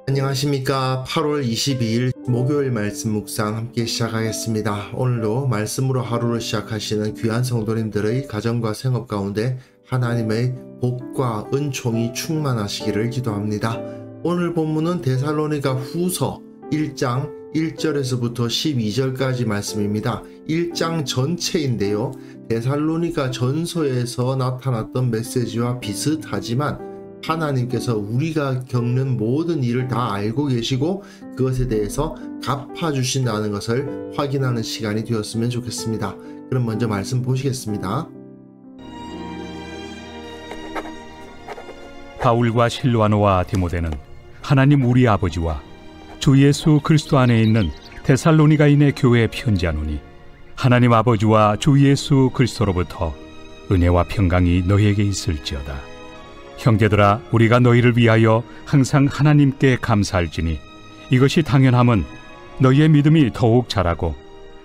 안녕하십니까. 8월 22일 목요일 말씀 묵상 함께 시작하겠습니다. 오늘도 말씀으로 하루를 시작하시는 귀한 성도님들의 가정과 생업 가운데 하나님의 복과 은총이 충만하시기를 기도합니다. 오늘 본문은 데살로니가 후서 1장 1절에서부터 12절까지 말씀입니다. 1장 전체인데요. 데살로니가 전서에서 나타났던 메시지와 비슷하지만 하나님께서 우리가 겪는 모든 일을 다 알고 계시고 그것에 대해서 갚아주신다는 것을 확인하는 시간이 되었으면 좋겠습니다. 그럼 먼저 말씀 보시겠습니다. 바울과 실와노와 디모데는 하나님 우리 아버지와 주 예수 그리스도 안에 있는 데살로니가인의 교회에 편지하노니 하나님 아버지와 주 예수 그리스도로부터 은혜와 평강이 너희에게 있을지어다. 형제들아, 우리가 너희를 위하여 항상 하나님께 감사할지니 이것이 당연함은 너희의 믿음이 더욱 자라고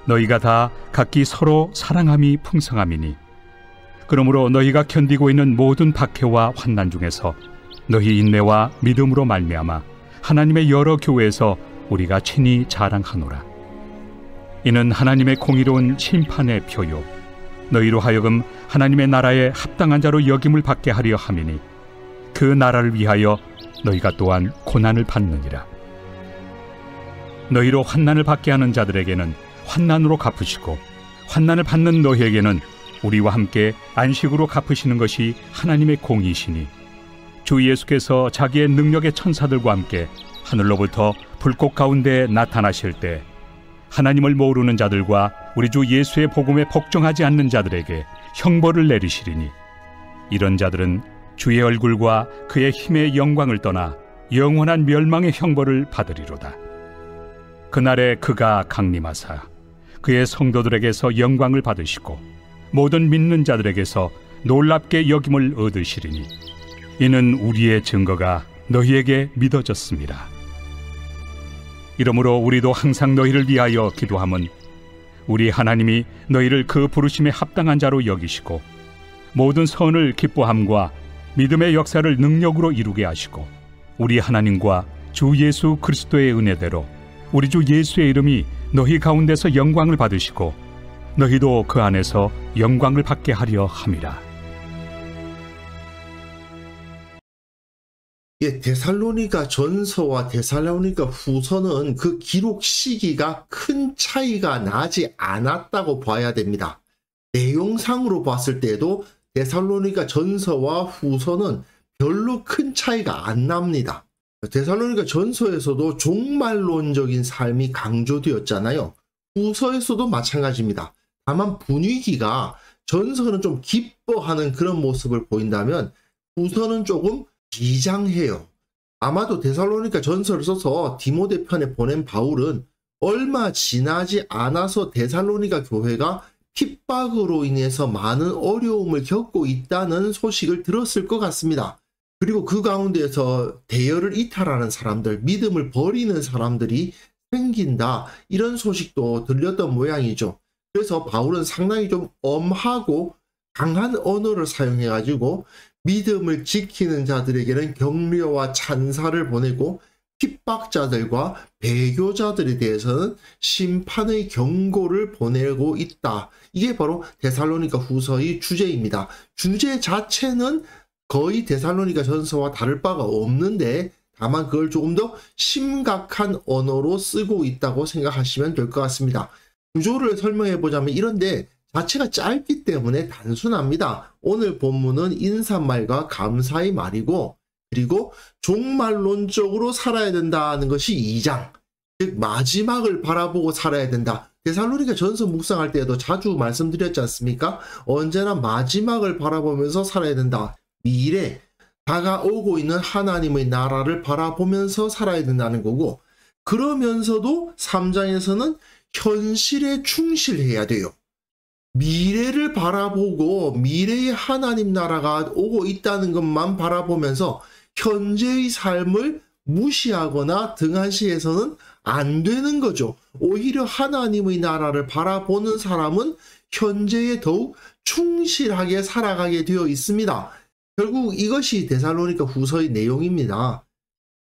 너희가 다 각기 서로 사랑함이 풍성함이니 그러므로 너희가 견디고 있는 모든 박해와 환난 중에서 너희 인내와 믿음으로 말미암아 하나님의 여러 교회에서 우리가 친히 자랑하노라. 이는 하나님의 공의로운 심판의 표요 너희로 하여금 하나님의 나라에 합당한 자로 여김을 받게 하려 함이니 그 나라를 위하여 너희가 또한 고난을 받느니라. 너희로 환난을 받게 하는 자들에게는 환난으로 갚으시고 환난을 받는 너희에게는 우리와 함께 안식으로 갚으시는 것이 하나님의 공의시니 주 예수께서 자기의 능력의 천사들과 함께 하늘로부터 불꽃 가운데 나타나실 때 하나님을 모르는 자들과 우리 주 예수의 복음에 복종하지 않는 자들에게 형벌을 내리시리니 이런 자들은 주의 얼굴과 그의 힘의 영광을 떠나 영원한 멸망의 형벌을 받으리로다. 그날에 그가 강림하사 그의 성도들에게서 영광을 받으시고 모든 믿는 자들에게서 놀랍게 여김을 얻으시리니 이는 우리의 증거가 너희에게 믿어졌습니다. 이러므로 우리도 항상 너희를 위하여 기도함은 우리 하나님이 너희를 그 부르심에 합당한 자로 여기시고 모든 선을 기뻐함과 믿음의 역사를 능력으로 이루게 하시고 우리 하나님과 주 예수 그리스도의 은혜대로 우리 주 예수의 이름이 너희 가운데서 영광을 받으시고 너희도 그 안에서 영광을 받게 하려 함이라. 데살로니가 전서와 데살로니가 후서는 그 기록 시기가 큰 차이가 나지 않았다고 봐야 됩니다. 내용상으로 봤을 때도 데살로니가 전서와 후서는 별로 큰 차이가 안 납니다. 데살로니가 전서에서도 종말론적인 삶이 강조되었잖아요. 후서에서도 마찬가지입니다. 다만 분위기가 전서는 좀 기뻐하는 그런 모습을 보인다면 후서는 조금 비장해요. 아마도 데살로니가 전서를 써서 디모데 편에 보낸 바울은 얼마 지나지 않아서 데살로니가 교회가 핍박으로 인해서 많은 어려움을 겪고 있다는 소식을 들었을 것 같습니다. 그리고 그 가운데에서 대열을 이탈하는 사람들, 믿음을 버리는 사람들이 생긴다, 이런 소식도 들렸던 모양이죠. 그래서 바울은 상당히 좀 엄하고 강한 언어를 사용해가지고 믿음을 지키는 자들에게는 격려와 찬사를 보내고 핍박자들과 배교자들에 대해서는 심판의 경고를 보내고 있다. 이게 바로 데살로니가 후서의 주제입니다. 주제 자체는 거의 데살로니가 전서와 다를 바가 없는데 다만 그걸 조금 더 심각한 언어로 쓰고 있다고 생각하시면 될 것 같습니다. 구조를 설명해 보자면 이런데 자체가 짧기 때문에 단순합니다. 오늘 본문은 인사말과 감사의 말이고 그리고 종말론적으로 살아야 된다는 것이 2장, 즉 마지막을 바라보고 살아야 된다. 데살로니가 전서 묵상할 때에도 자주 말씀드렸지 않습니까? 언제나 마지막을 바라보면서 살아야 된다. 미래, 다가오고 있는 하나님의 나라를 바라보면서 살아야 된다는 거고, 그러면서도 3장에서는 현실에 충실해야 돼요. 미래를 바라보고 미래의 하나님 나라가 오고 있다는 것만 바라보면서 현재의 삶을 무시하거나 등한시해서는 안 되는 거죠. 오히려 하나님의 나라를 바라보는 사람은 현재에 더욱 충실하게 살아가게 되어 있습니다. 결국 이것이 데살로니가 후서의 내용입니다.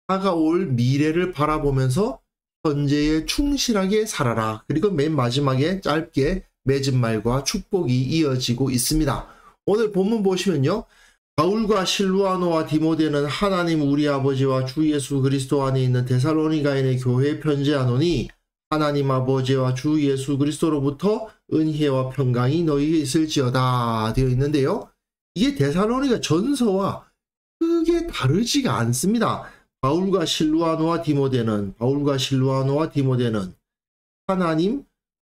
다가올 미래를 바라보면서 현재에 충실하게 살아라. 그리고 맨 마지막에 짧게 맺은 말과 축복이 이어지고 있습니다. 오늘 본문 보시면요. 바울과 실루아노와 디모데는 하나님 우리 아버지와 주 예수 그리스도 안에 있는 데살로니가인의 교회에 편지하노니 하나님 아버지와 주 예수 그리스도로부터 은혜와 평강이 너희에게 있을지어다 되어 있는데요. 이게 데살로니가 전서와 크게 다르지가 않습니다. 바울과 실루아노와 디모데는 하나님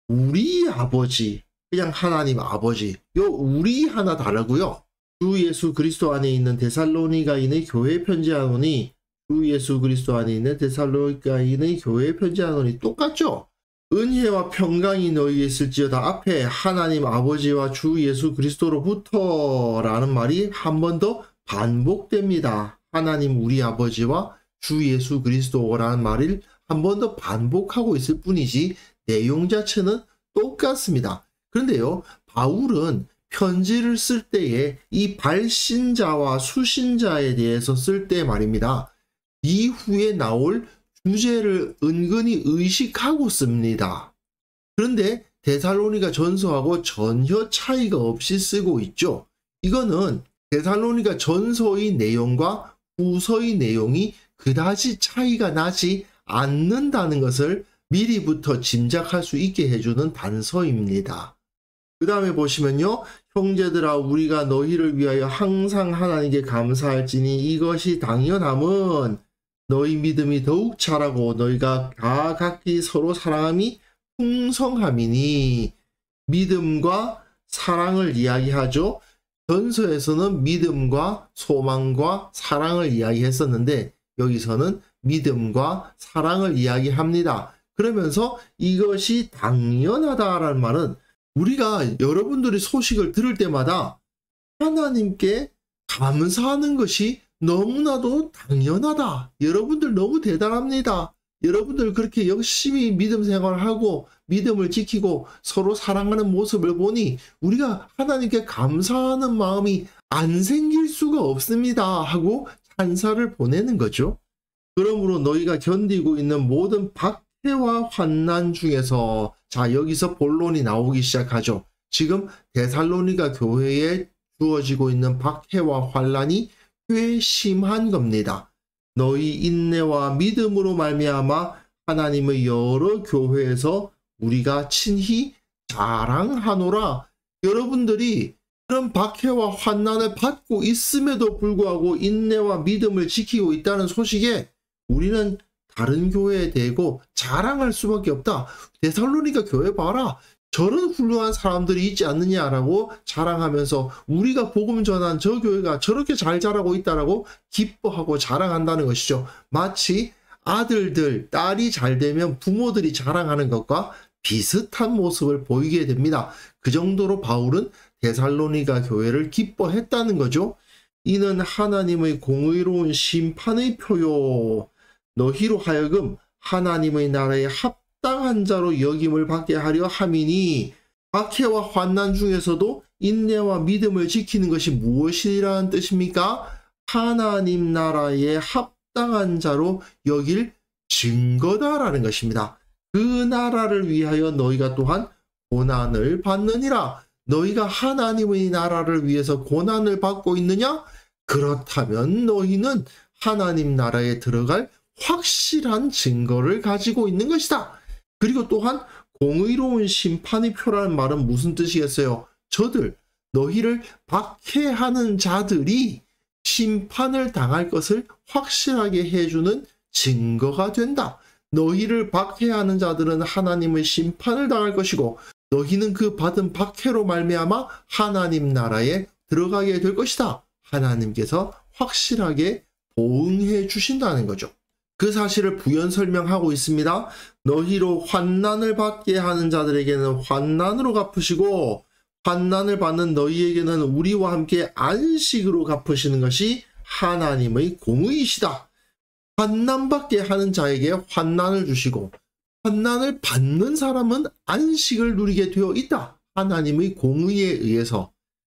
우리 아버지, 그냥 하나님 아버지, 요 우리 하나 다르고요. 주 예수 그리스도 안에 있는 데살로니가인의 교회에 편지하노니 주 예수 그리스도 안에 있는 데살로니가인의 교회에 편지하노니 똑같죠? 은혜와 평강이 너희에 있을지어다 앞에 하나님 아버지와 주 예수 그리스도로부터 라는 말이 한 번 더 반복됩니다. 하나님 우리 아버지와 주 예수 그리스도라는 말을 한 번 더 반복하고 있을 뿐이지 내용 자체는 똑같습니다. 그런데요, 바울은 편지를 쓸 때에 이 발신자와 수신자에 대해서 쓸 때 말입니다. 이후에 나올 주제를 은근히 의식하고 씁니다. 그런데 데살로니가 전서하고 전혀 차이가 없이 쓰고 있죠. 이거는 데살로니가 전서의 내용과 후서의 내용이 그다지 차이가 나지 않는다는 것을 미리부터 짐작할 수 있게 해주는 단서입니다. 그 다음에 보시면요. 형제들아 우리가 너희를 위하여 항상 하나님께 감사할지니 이것이 당연함은 너희 믿음이 더욱 자라고 너희가 다 각기 서로 사랑함이 풍성함이니. 믿음과 사랑을 이야기하죠. 전서에서는 믿음과 소망과 사랑을 이야기했었는데 여기서는 믿음과 사랑을 이야기합니다. 그러면서 이것이 당연하다라는 말은 우리가 여러분들이 소식을 들을 때마다 하나님께 감사하는 것이 너무나도 당연하다. 여러분들 너무 대단합니다. 여러분들 그렇게 열심히 믿음 생활하고 믿음을 지키고 서로 사랑하는 모습을 보니 우리가 하나님께 감사하는 마음이 안 생길 수가 없습니다 하고 찬사를 보내는 거죠. 그러므로 너희가 견디고 있는 모든 박해와 환난 중에서, 자 여기서 본론이 나오기 시작하죠. 지금 데살로니가 교회에 주어지고 있는 박해와 환난이 꽤 심한 겁니다. 너희 인내와 믿음으로 말미암아 하나님의 여러 교회에서 우리가 친히 자랑하노라. 여러분들이 그런 박해와 환난을 받고 있음에도 불구하고 인내와 믿음을 지키고 있다는 소식에 우리는 다른 교회에 대고 자랑할 수밖에 없다. 데살로니가 교회 봐라. 저런 훌륭한 사람들이 있지 않느냐라고 자랑하면서 우리가 복음 전한 저 교회가 저렇게 잘 자라고 있다라고 기뻐하고 자랑한다는 것이죠. 마치 아들들, 딸이 잘 되면 부모들이 자랑하는 것과 비슷한 모습을 보이게 됩니다. 그 정도로 바울은 데살로니가 교회를 기뻐했다는 거죠. 이는 하나님의 공의로운 심판의 표요. 너희로 하여금 하나님의 나라에 합당한 자로 여김을 받게 하려 함이니. 박해와 환난 중에서도 인내와 믿음을 지키는 것이 무엇이라는 뜻입니까? 하나님 나라에 합당한 자로 여길 증거다라는 것입니다. 그 나라를 위하여 너희가 또한 고난을 받느니라. 너희가 하나님의 나라를 위해서 고난을 받고 있느냐? 그렇다면 너희는 하나님 나라에 들어갈 확실한 증거를 가지고 있는 것이다. 그리고 또한 공의로운 심판의 표라는 말은 무슨 뜻이겠어요? 저들, 너희를 박해하는 자들이 심판을 당할 것을 확실하게 해주는 증거가 된다. 너희를 박해하는 자들은 하나님의 심판을 당할 것이고 너희는 그 받은 박해로 말미암아 하나님 나라에 들어가게 될 것이다. 하나님께서 확실하게 보응해 주신다는 거죠. 그 사실을 부연 설명하고 있습니다. 너희로 환난을 받게 하는 자들에게는 환난으로 갚으시고 환난을 받는 너희에게는 우리와 함께 안식으로 갚으시는 것이 하나님의 공의이시다. 환난받게 하는 자에게 환난을 주시고 환난을 받는 사람은 안식을 누리게 되어 있다. 하나님의 공의에 의해서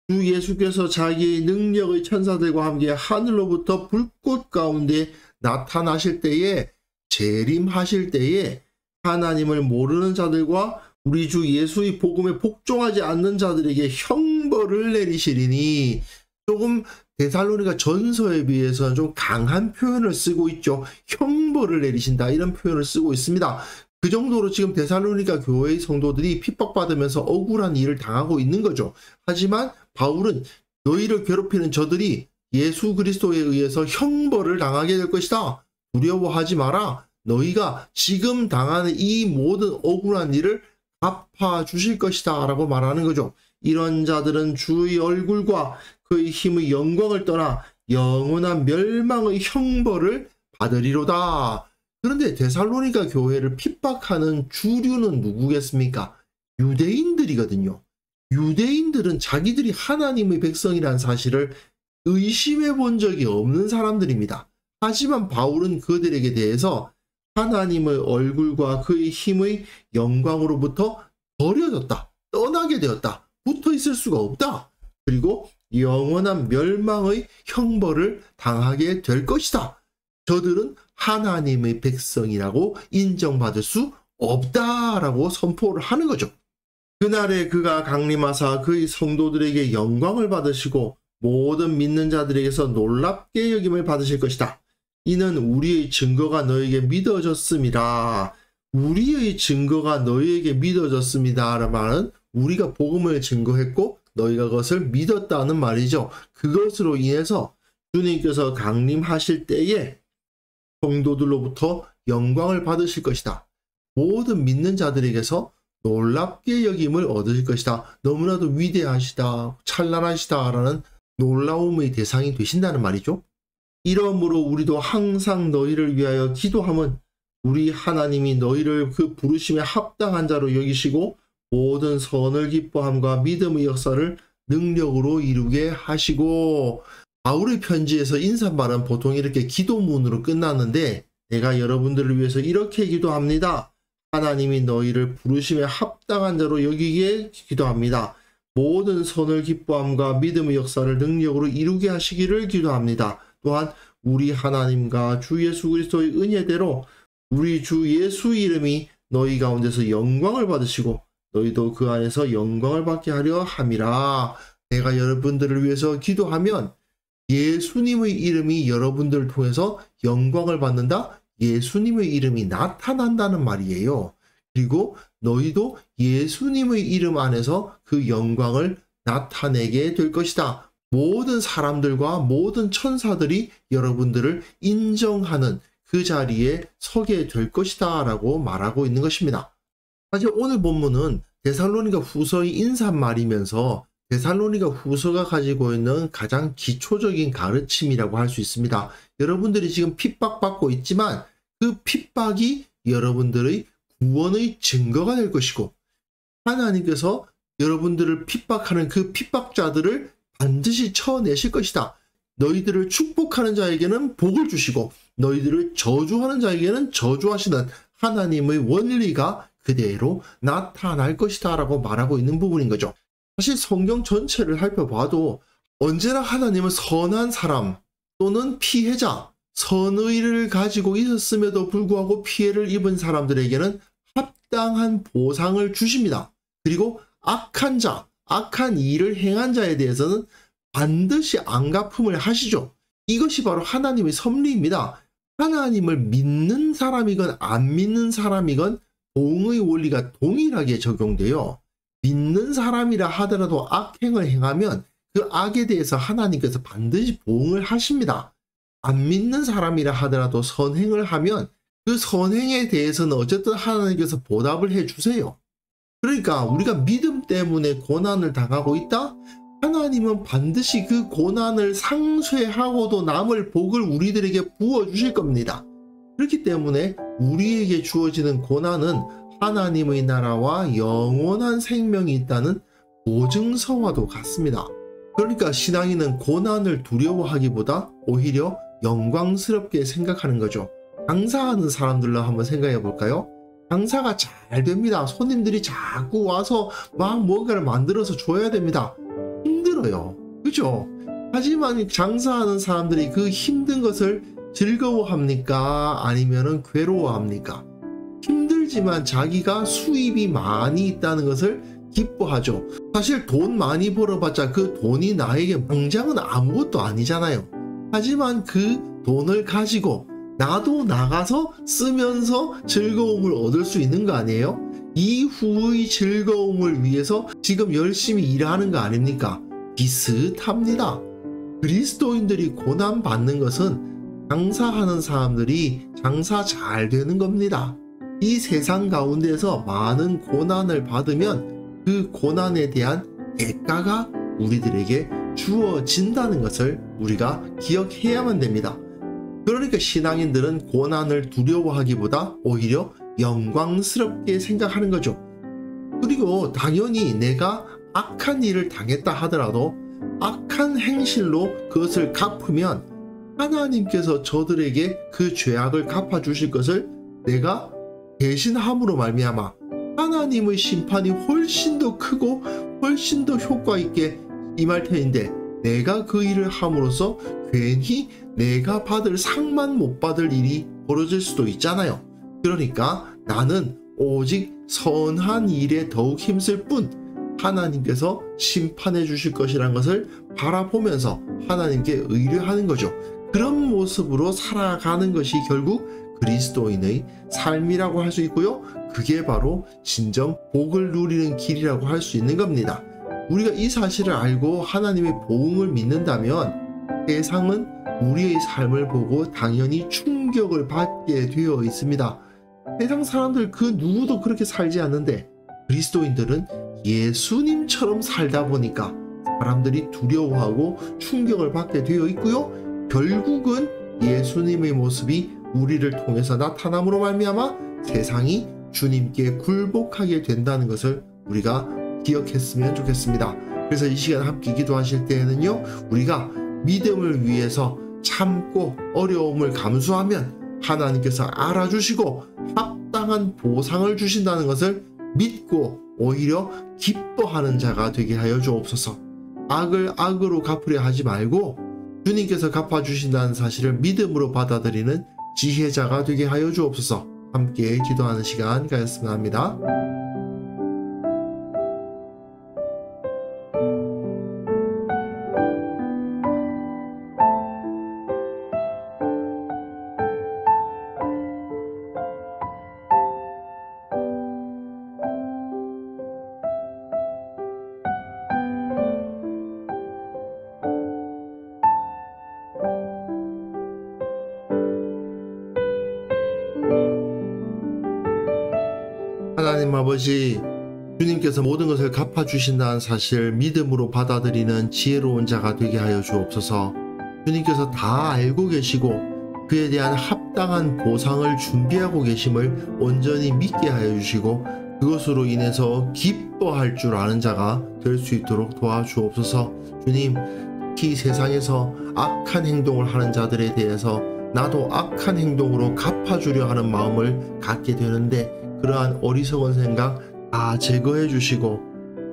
주 예수께서 자기의 능력의 천사들과 함께 하늘로부터 불꽃 가운데 나타나실 때에 재림하실 때에 하나님을 모르는 자들과 우리 주 예수의 복음에 복종하지 않는 자들에게 형벌을 내리시리니, 조금 데살로니가 전서에 비해서는 좀 강한 표현을 쓰고 있죠. 형벌을 내리신다 이런 표현을 쓰고 있습니다. 그 정도로 지금 데살로니가 교회의 성도들이 핍박받으면서 억울한 일을 당하고 있는 거죠. 하지만 바울은 너희를 괴롭히는 저들이 예수 그리스도에 의해서 형벌을 당하게 될 것이다. 두려워하지 마라. 너희가 지금 당하는 이 모든 억울한 일을 갚아주실 것이다 라고 말하는 거죠. 이런 자들은 주의 얼굴과 그의 힘의 영광을 떠나 영원한 멸망의 형벌을 받으리로다. 그런데 데살로니가 교회를 핍박하는 주류는 누구겠습니까? 유대인들이거든요. 유대인들은 자기들이 하나님의 백성이라는 사실을 의심해 본 적이 없는 사람들입니다. 하지만 바울은 그들에게 대해서 하나님의 얼굴과 그의 힘의 영광으로부터 버려졌다, 떠나게 되었다, 붙어 있을 수가 없다, 그리고 영원한 멸망의 형벌을 당하게 될 것이다. 저들은 하나님의 백성이라고 인정받을 수 없다라고 선포를 하는 거죠. 그날에 그가 강림하사 그의 성도들에게 영광을 받으시고 모든 믿는 자들에게서 놀랍게 여김을 받으실 것이다. 이는 우리의 증거가 너에게 믿어졌습니다. 우리의 증거가 너희에게 믿어졌습니다. 라는 말은 우리가 복음을 증거했고 너희가 그것을 믿었다는 말이죠. 그것으로 인해서 주님께서 강림하실 때에 성도들로부터 영광을 받으실 것이다. 모든 믿는 자들에게서 놀랍게 여김을 얻으실 것이다. 너무나도 위대하시다, 찬란하시다 라는 놀라움의 대상이 되신다는 말이죠. 이러므로 우리도 항상 너희를 위하여 기도함은 우리 하나님이 너희를 그 부르심에 합당한 자로 여기시고 모든 선을 기뻐함과 믿음의 역사를 능력으로 이루게 하시고, 바울의 편지에서 인사말은 보통 이렇게 기도문으로 끝났는데 내가 여러분들을 위해서 이렇게 기도합니다. 하나님이 너희를 부르심에 합당한 자로 여기기에 기도합니다. 모든 선을 기뻐함과 믿음의 역사를 능력으로 이루게 하시기를 기도합니다. 또한 우리 하나님과 주 예수 그리스도의 은혜대로 우리 주 예수 이름이 너희 가운데서 영광을 받으시고 너희도 그 안에서 영광을 받게 하려 함이라. 내가 여러분들을 위해서 기도하면 예수님의 이름이 여러분들을 통해서 영광을 받는다. 예수님의 이름이 나타난다는 말이에요. 그리고 너희도 예수님의 이름 안에서 그 영광을 나타내게 될 것이다. 모든 사람들과 모든 천사들이 여러분들을 인정하는 그 자리에 서게 될 것이다 라고 말하고 있는 것입니다. 사실 오늘 본문은 데살로니가 후서의 인사말이면서 데살로니가 후서가 가지고 있는 가장 기초적인 가르침이라고 할 수 있습니다. 여러분들이 지금 핍박받고 있지만 그 핍박이 여러분들의 구원의 증거가 될 것이고, 하나님께서 여러분들을 핍박하는 그 핍박자들을 반드시 쳐내실 것이다. 너희들을 축복하는 자에게는 복을 주시고 너희들을 저주하는 자에게는 저주하시는 하나님의 원리가 그대로 나타날 것이다 라고 말하고 있는 부분인 거죠. 사실 성경 전체를 살펴봐도 언제나 하나님은 선한 사람 또는 피해자, 선의를 가지고 있었음에도 불구하고 피해를 입은 사람들에게는 합당한 보상을 주십니다. 그리고 악한 자, 악한 일을 행한 자에 대해서는 반드시 안갚음을 하시죠. 이것이 바로 하나님의 섭리입니다. 하나님을 믿는 사람이건 안 믿는 사람이건 공의 원리가 동일하게 적용돼요. 믿는 사람이라 하더라도 악행을 행하면 그 악에 대해서 하나님께서 반드시 보응을 하십니다. 안 믿는 사람이라 하더라도 선행을 하면 그 선행에 대해서는 어쨌든 하나님께서 보답을 해주세요. 그러니까 우리가 믿음 때문에 고난을 당하고 있다? 하나님 하나님은 반드시 그 고난을 상쇄하고도 남을 복을 우리들에게 부어주실 겁니다. 그렇기 때문에 우리에게 주어지는 고난은 하나님의 나라와 영원한 생명이 있다는 보증서와도 같습니다. 그러니까 신앙인은 고난을 두려워하기보다 오히려 영광스럽게 생각하는 거죠. 장사하는 사람들로 한번 생각해 볼까요? 장사가 잘 됩니다. 손님들이 자꾸 와서 막 뭔가를 만들어서 줘야 됩니다. 힘들어요. 그죠? 하지만 장사하는 사람들이 그 힘든 것을 즐거워합니까? 아니면은 괴로워합니까? 힘들지만 자기가 수입이 많이 있다는 것을 기뻐하죠. 사실 돈 많이 벌어봤자 그 돈이 나에게 당장은 아무것도 아니잖아요. 하지만 그 돈을 가지고 나도 나가서 쓰면서 즐거움을 얻을 수 있는 거 아니에요? 이후의 즐거움을 위해서 지금 열심히 일하는 거 아닙니까? 비슷합니다. 그리스도인들이 고난받는 것은 장사하는 사람들이 장사 잘 되는 겁니다. 이 세상 가운데서 많은 고난을 받으면 그 고난에 대한 대가가 우리들에게 주어진다는 것을 우리가 기억해야만 됩니다. 그러니까 신앙인들은 고난을 두려워하기보다 오히려 영광스럽게 생각하는 거죠. 그리고 당연히 내가 악한 일을 당했다 하더라도 악한 행실로 그것을 갚으면 하나님께서 저들에게 그 죄악을 갚아주실 것을 내가 대신함으로 말미암아 하나님의 심판이 훨씬 더 크고 훨씬 더 효과 있게 임할 터인데 내가 그 일을 함으로써 괜히 내가 받을 상만 못 받을 일이 벌어질 수도 있잖아요. 그러니까 나는 오직 선한 일에 더욱 힘쓸 뿐 하나님께서 심판해 주실 것이라는 것을 바라보면서 하나님께 의뢰하는 거죠. 그런 모습으로 살아가는 것이 결국 그리스도인의 삶이라고 할 수 있고요. 그게 바로 진정 복을 누리는 길이라고 할 수 있는 겁니다. 우리가 이 사실을 알고 하나님의 복음을 믿는다면 세상은 우리의 삶을 보고 당연히 충격을 받게 되어 있습니다. 세상 사람들 그 누구도 그렇게 살지 않는데 그리스도인들은 예수님처럼 살다 보니까 사람들이 두려워하고 충격을 받게 되어 있고요. 결국은 예수님의 모습이 우리를 통해서 나타남으로 말미암아 세상이 주님께 굴복하게 된다는 것을 우리가 기억했으면 좋겠습니다. 그래서 이 시간 함께 기도하실 때에는요, 우리가 믿음을 위해서 참고 어려움을 감수하면 하나님께서 알아주시고 합당한 보상을 주신다는 것을 믿고 오히려 기뻐하는 자가 되게 하여 주옵소서. 악을 악으로 갚으려 하지 말고 주님께서 갚아주신다는 사실을 믿음으로 받아들이는 지혜자가 되게 하여 주옵소서. 함께 기도하는 시간 가졌으면 합니다. 하나님 아버지, 주님께서 모든 것을 갚아주신다는 사실 믿음으로 받아들이는 지혜로운 자가 되게 하여 주옵소서. 주님께서 다 알고 계시고 그에 대한 합당한 보상을 준비하고 계심을 온전히 믿게 하여 주시고 그것으로 인해서 기뻐할 줄 아는 자가 될 수 있도록 도와주옵소서. 주님, 특히 세상에서 악한 행동을 하는 자들에 대해서 나도 악한 행동으로 갚아주려 하는 마음을 갖게 되는데 그러한 어리석은 생각 다 제거해 주시고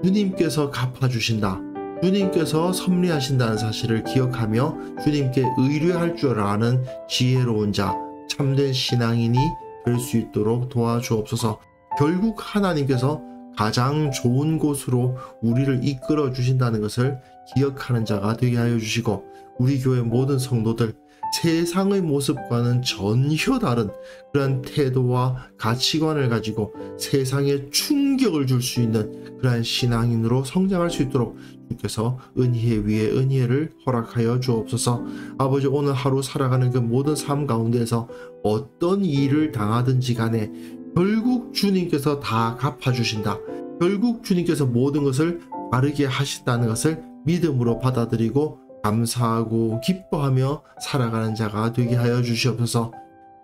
주님께서 갚아주신다, 주님께서 섭리하신다는 사실을 기억하며 주님께 의뢰할 줄 아는 지혜로운 자, 참된 신앙인이 될 수 있도록 도와주옵소서. 결국 하나님께서 가장 좋은 곳으로 우리를 이끌어 주신다는 것을 기억하는 자가 되게 하여 주시고 우리 교회 모든 성도들 세상의 모습과는 전혀 다른 그러한 태도와 가치관을 가지고 세상에 충격을 줄 수 있는 그러한 신앙인으로 성장할 수 있도록 주께서 은혜 위에 은혜를 허락하여 주옵소서. 아버지, 오늘 하루 살아가는 그 모든 삶 가운데에서 어떤 일을 당하든지 간에 결국 주님께서 다 갚아주신다, 결국 주님께서 모든 것을 바르게 하신다는 것을 믿음으로 받아들이고 감사하고 기뻐하며 살아가는 자가 되게 하여 주시옵소서.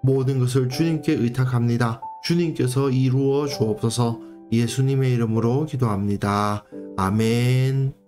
모든 것을 주님께 의탁합니다. 주님께서 이루어 주옵소서. 예수님의 이름으로 기도합니다. 아멘.